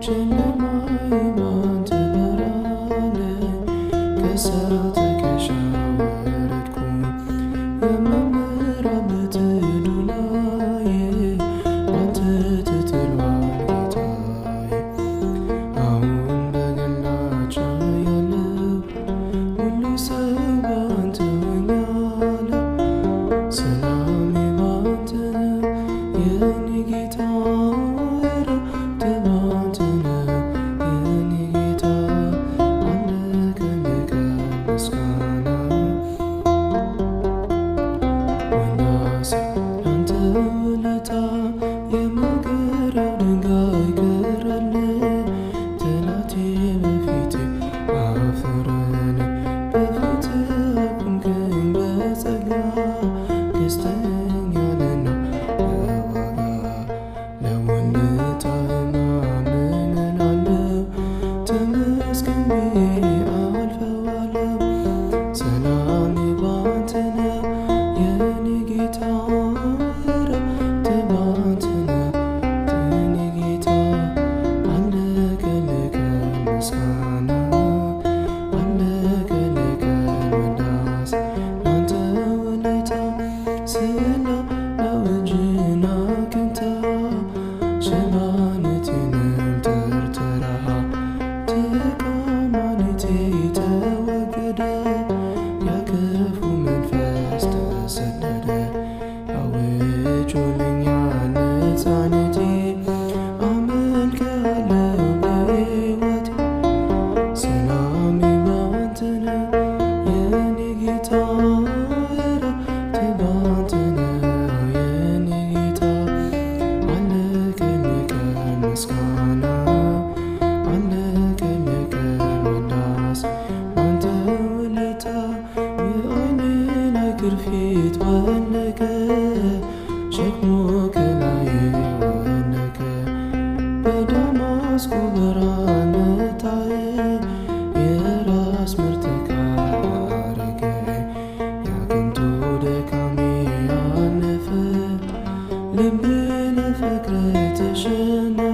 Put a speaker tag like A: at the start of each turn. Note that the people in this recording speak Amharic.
A: ጨለማዬ ባንተ በራለ ከእሳት ትከሻ ወረድኩኝ የምመራበት ዱላዬ ባንተ ተጥሏል ጌታዬ። አሁን በግላቸው ያለው ሁሉ ሰው ባንተ ሆኛለሁ። ሰላሜ ባንተ ነው የኔ ጌታ እረፍቴ ባንተ ነው የኔ ጌታ አለቀ ምስጋና ውዳሴ ላንተ ውለታ የመገረው ድንጋይ ቀረለ ጠላቴ በፊቴ አፈረን በፊትህ አቆምከኝ በጸጋ ገዝተኸኛልና በዋጋ ለውለታህም ምን እላለሁ ተመስገን ብዬ አልፈዋለሁ። ሰላሜ ባንተ ነው የኔ ጌታ እረፍቴ ባንተ ነው የኔ ጌታ አለቀ ምስጋና አለቀ ውዳሴ ላንተ ውለታ ስላለው እጅህን አግኝተህ ሽባነቴንም ጠርተረሃል። ድካማነቴ ተወገደ ያ ክፉ መንፈስ ተሰደደ። አውጆልኛል ነፃነቴ አመልክሃለሁ በሕይወቴ። ሰላሜ ባንተ ነው የኔ ጌታ እረፍቴ ባንተ ነው የኔ ጌታ አለቀ ምስጋና አለቀ ውዳሴ ላንተ ውለታ የዓይኔ ላይ ግርፊት ወለቀ ሸክሙ ከላዬ ወለቀ። በደማስቆ ብርሃን መታዬ የራስ ምርተካ አረገኝ ያ ከንቱ ድካሜ አለፈ ልቤ ለፍቅርህ ተሸነፈ።